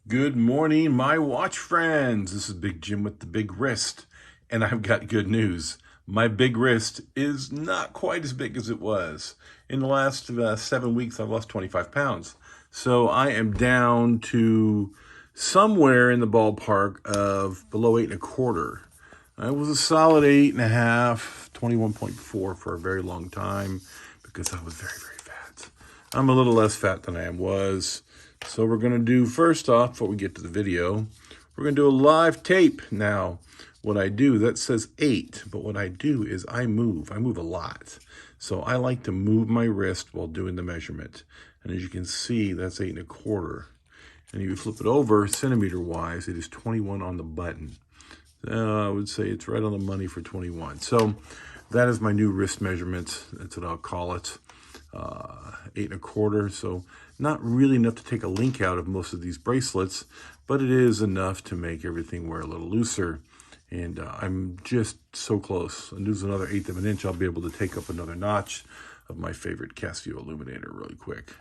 Good morning, my watch friends. This is Big Jim with the Big Wrist, and I've got good news. My big wrist is not quite as big as it was. In the last 7 weeks, I've lost 25 pounds. So I am down to somewhere in the ballpark of below 8.25. I was a solid 8.5, 21.4 for a very long time because I was very, very fat. I'm a little less fat than I was. So we're going to do, first off, before we get to the video, we're going to do a live tape. Now, what I do, that says 8, but what I do is I move. I move a lot. So I like to move my wrist while doing the measurement. And as you can see, that's 8.25. And if you flip it over, centimeter-wise, it is 21 on the button. I would say it's right on the money for 21. So that is my new wrist measurement. That's what I'll call it. 8.25. So not really enough to take a link out of most of these bracelets, but it is enough to make everything wear a little looser. And I'm just so close. I lose another 1/8 of an inch. I'll be able to take up another notch of my favorite Casio illuminator really quick.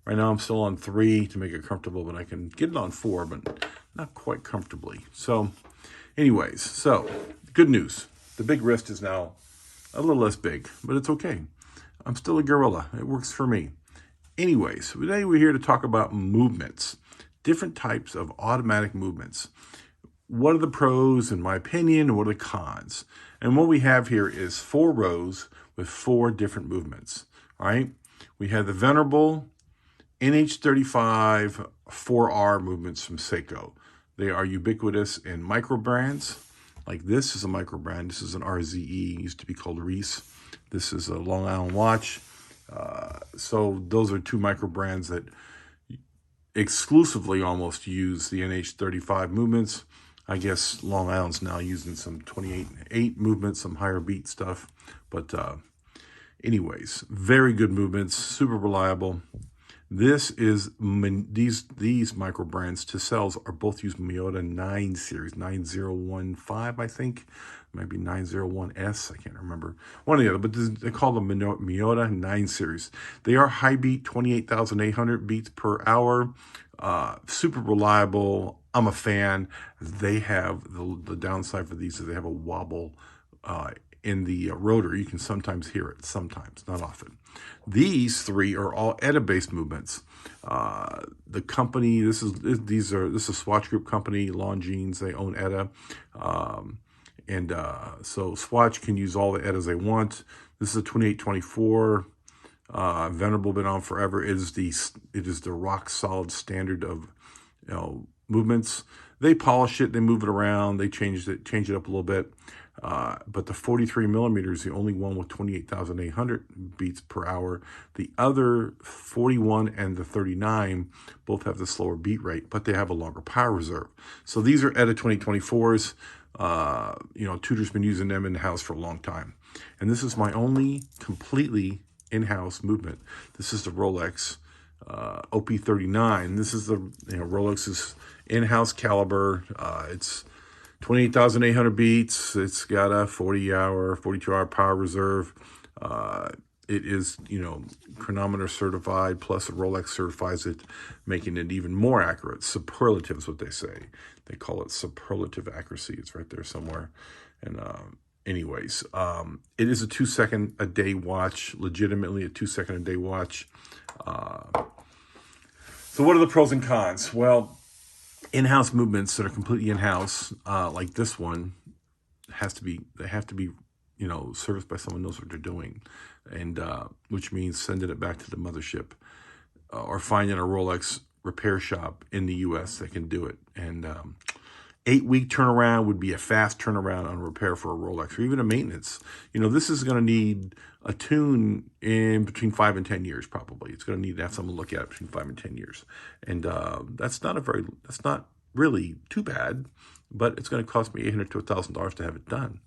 Right now I'm still on 3 to make it comfortable, but I can get it on 4, but not quite comfortably. So anyways, so good news. The big wrist is now a little less big, but it's okay. I'm still a gorilla. It works for me. Anyways, today we're here to talk about movements, different types of automatic movements. What are the pros, in my opinion, and what are the cons? And what we have here is 4 rows with 4 different movements, all right? We have the venerable NH35 4R movements from Seiko. They are ubiquitous in micro brands. Like this is a micro brand. This is an RZE, used to be called Reese. This is a Long Island watch. So those are 2 micro brands that exclusively almost use the NH35 movements. I guess Long Island's now using some 28.8 movements, some higher beat stuff. But anyways, very good movements, super reliable. This is, these micro brands to cells are both use Miyota 9 series, 9015, I think. Maybe 901S, I can't remember. One or the other, but they call them Miyota 9 series. They are high beat, 28,800 beats per hour. Super reliable. I'm a fan. They have, the downside for these is they have a wobble in the rotor. You can sometimes hear it, sometimes, not often. These 3 are all ETA-based movements. The company, this is a Swatch Group company, Longines, they own ETA. So Swatch can use all the ETAs they want. This is a 2824. Venerable, been on forever. It is the rock solid standard of movements. They polish it, they move it around, they change it up a little bit. But the 43 millimeter is the only one with 28,800 beats per hour. The other 41 and the 39 both have the slower beat rate, but they have a longer power reserve. So these are ETA 2024s. Tudor's been using them in-house for a long time. And this is my only completely in-house movement. This is the Rolex OP39. This is the Rolex's in-house caliber. It's 28,800 beats. It's got a 42-hour power reserve. It is, chronometer certified, plus Rolex certifies it, making it even more accurate. Superlative is what they say. They call it superlative accuracy. It's right there somewhere. And anyways, it is a 2-second-a-day watch, legitimately a 2-second-a-day watch. So what are the pros and cons? Well, in-house movements that are completely in-house, like this one, they have to be, serviced by someone who knows what they're doing, and which means sending it back to the mothership, or finding a Rolex repair shop in the U.S. that can do it. And 8-week turnaround would be a fast turnaround on repair for a Rolex, or even a maintenance. This is going to need a tune in between 5 and 10 years, probably. It's going to need to have someone look at it between 5 and 10 years. And that's not really too bad, but it's going to cost me $800 to $1,000 to have it done.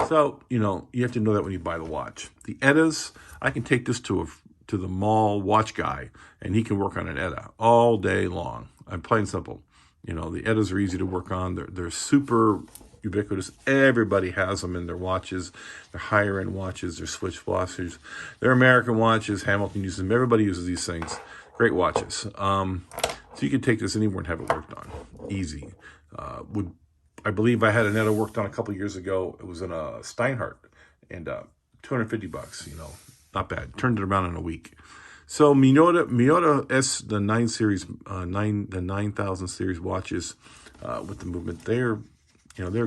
So, you have to know that when you buy the watch. The ETAs, I can take this to the mall watch guy, and he can work on an ETA all day long. I'm plain and simple. The ETAs are easy to work on. They're super ubiquitous. Everybody has them in their watches. They're higher end watches. They're switch watches. They're American watches. Hamilton uses them. Everybody uses these things. Great watches. So you could take this anywhere and have it worked on. Easy. I believe I had an Etta worked on a couple years ago. It was in a Steinhardt, and $250, not bad. Turned it around in a week. So Miyota S, the 9 series, the 9000 series watches with the movement, they're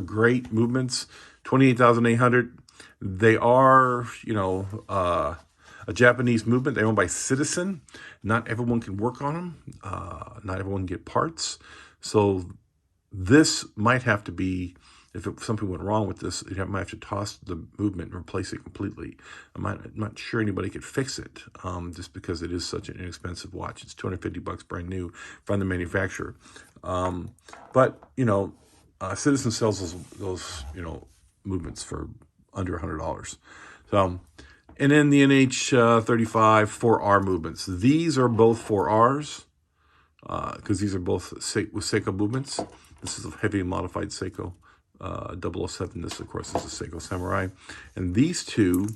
great movements. 28,800. They are, a Japanese movement. They're owned by Citizen. Not everyone can work on them. Not everyone can get parts. So this might have to be, if something went wrong with this, you might have to toss the movement and replace it completely. I'm not sure anybody could fix it, just because it is such an inexpensive watch. It's $250 brand new from the manufacturer. But Citizen sells those movements for under $100. So, and then the NH35 4R movements. These are both 4Rs because these are both with Seiko movements. This is a heavy modified Seiko 007. This, of course, is a Seiko Samurai. And these two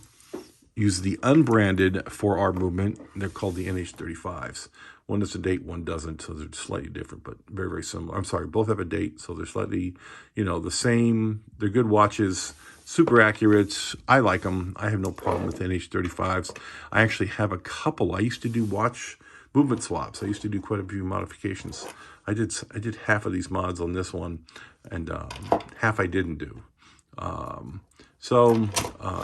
use the unbranded 4R movement. They're called the NH35s. One has a date, one doesn't, so they're slightly different, but very, very similar. I'm sorry, both have a date, so they're slightly, the same. They're good watches, super accurate. I like them. I have no problem with NH35s. I actually have a couple. I used to do watch movement swaps. I used to do quite a few modifications. I did half of these mods on this one, and half I didn't do. So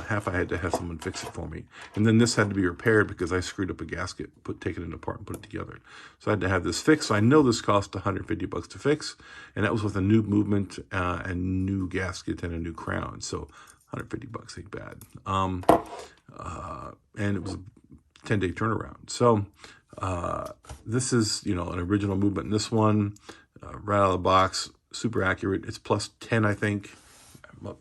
half I had to have someone fix it for me. And then this had to be repaired because I screwed up a gasket, taken it apart and put it together. So I had to have this fixed. So I know this cost $150 to fix. And that was with a new movement, and new gasket and a new crown. So $150 ain't bad. And it was a 10-day turnaround. So this is, an original movement. And this one, right out of the box, super accurate. It's plus 10, I think.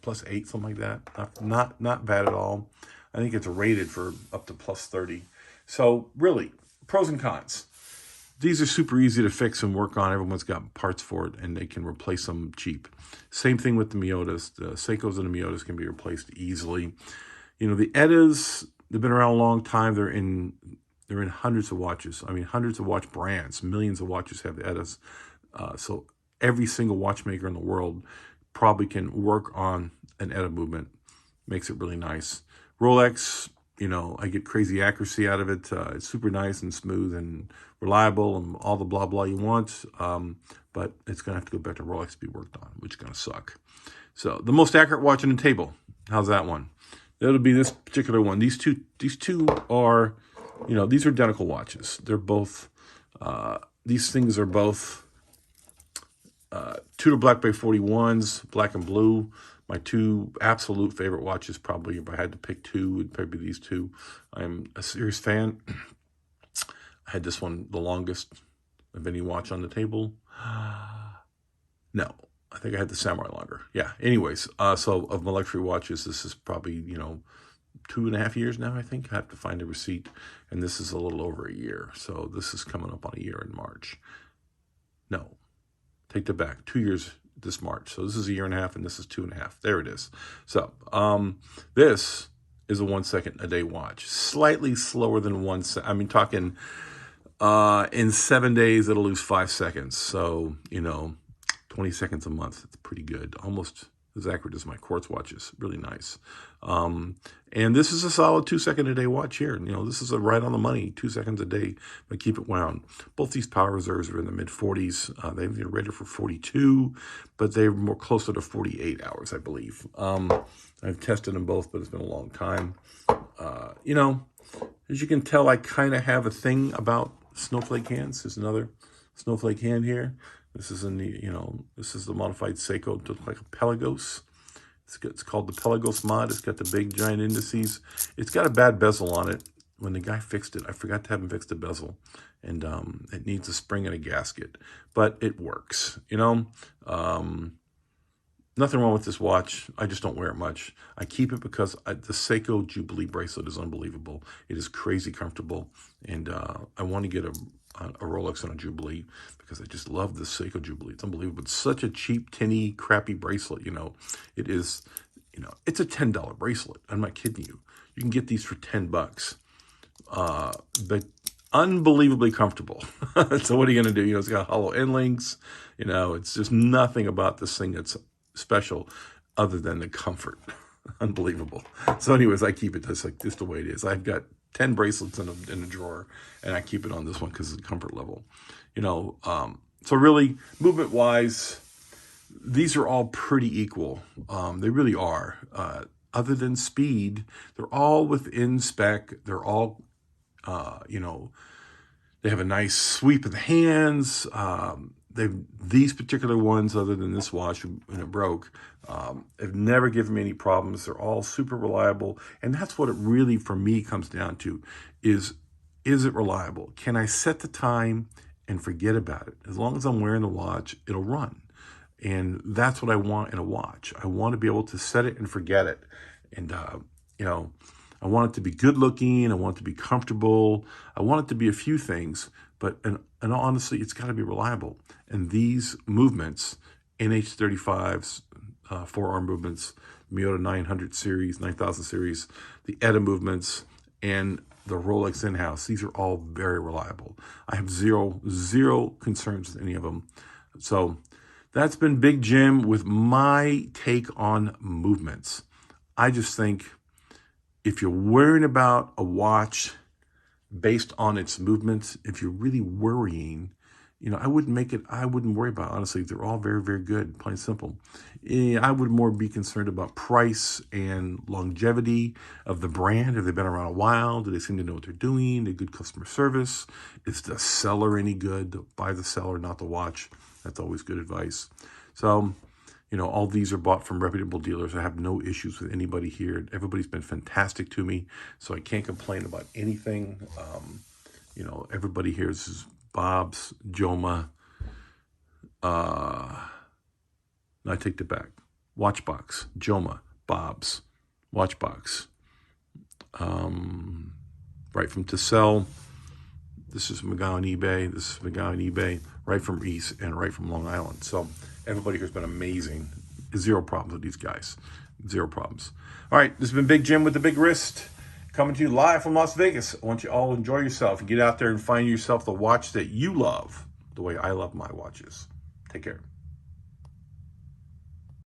Plus 8, something like that. Not bad at all. I think it's rated for up to plus 30. So really, pros and cons. These are super easy to fix and work on. Everyone's got parts for it, and they can replace them cheap. Same thing with the Miyotas. The Seikos and the Miyotas can be replaced easily. The Ettas, they've been around a long time. They're in hundreds of watches. I mean, hundreds of watch brands. Millions of watches have the Ettas. So every single watchmaker in the world probably can work on an Etta movement. Makes it really nice. Rolex, I get crazy accuracy out of it. It's super nice and smooth and reliable and all the blah blah you want. But it's gonna have to go back to Rolex to be worked on, which is gonna suck. So the most accurate watch on the table. How's that one? It'll be this particular one. These two are, these are identical watches. They're both. These things are both. Tudor Black Bay 41s, black and blue. My two absolute favorite watches, probably, if I had to pick two, would probably be these two. I'm a serious fan. I had this one the longest of any watch on the table. No, I think I had the Samurai longer. Yeah, anyways, so of my luxury watches, this is probably, 2.5 years now, I think. I have to find a receipt, and this is a little over a year. So this is coming up on a year in March. No. Take that back. 2 years this March. So this is a year and a half, and this is 2.5. There it is. So this is a 1 second a day watch. Slightly slower than 1 second. I mean, talking in 7 days, it'll lose 5 seconds. So, 20 seconds a month. It's pretty good. Almost as accurate as my quartz watches. Really nice. And this is a solid 2 second a day watch here. This is a right on the money, 2 seconds a day, but keep it wound. Both these power reserves are in the mid 40s. They're rated for 42, but they're more closer to 48 hours, I believe. I've tested them both, but it's been a long time. As you can tell, I kind of have a thing about snowflake hands. There's another snowflake hand here. This is this is the modified Seiko, to look like a Pelagos. It's called the Pelagos mod. It's got the big giant indices. It's got a bad bezel on it. When the guy fixed it, I forgot to have him fix the bezel, and it needs a spring and a gasket, but it works. Nothing wrong with this watch. I just don't wear it much. I keep it because the Seiko Jubilee bracelet is unbelievable. It is crazy comfortable, and I want to get a Rolex and a Jubilee because I just love the Seiko Jubilee. It's unbelievable. It's such a cheap, tinny, crappy bracelet. It is. It's a $10 bracelet. I'm not kidding you. You can get these for $10. But unbelievably comfortable. So what are you going to do? It's got hollow end links. It's just nothing about this thing that's special other than the comfort. Unbelievable. So anyways, I keep it just the way it is. I've got 10 bracelets in a drawer, and I keep it on this one because of the comfort level. So really, movement wise, these are all pretty equal. They really are. Other than speed, they're all within spec. They're all, they have a nice sweep of the hands. These particular ones, other than this watch when it broke, have never given me any problems. They're all super reliable, and that's what it really, for me, comes down to: is it reliable? Can I set the time and forget about it? As long as I'm wearing the watch, it'll run. And that's what I want in a watch. I want to be able to set it and forget it. And, I want it to be good looking. I want it to be comfortable. I want it to be a few things, but and honestly, it's got to be reliable. And these movements, NH35s, forearm movements, Miyota 900 series, 9000 series, the ETA movements, and the Rolex in-house, these are all very reliable. I have zero concerns with any of them. So that's been Big Jim with my take on movements. I just think if you're worrying about a watch based on its movements, if you're really worrying, I wouldn't worry about it. Honestly, they're all very, very good, plain simple. I would more be concerned about price and longevity of the brand. Have they been around a while? Do they seem to know what they're doing? They good customer service? Is the seller any good? Buy the seller, not the watch. That's always good advice. So, all these are bought from reputable dealers. I have no issues with anybody here. Everybody's been fantastic to me, so I can't complain about anything. Everybody here is Bob's, Joma. I take it back. Watchbox, Joma, Bob's, Watchbox. Right from Tassel. This is McGowan eBay. This is McGowan eBay. Right from East and right from Long Island. So everybody here's been amazing. Zero problems with these guys. Zero problems. All right, this has been Big Jim with the Big Wrist, coming to you live from Las Vegas. I want you all to enjoy yourself and get out there and find yourself the watch that you love the way I love my watches. Take care.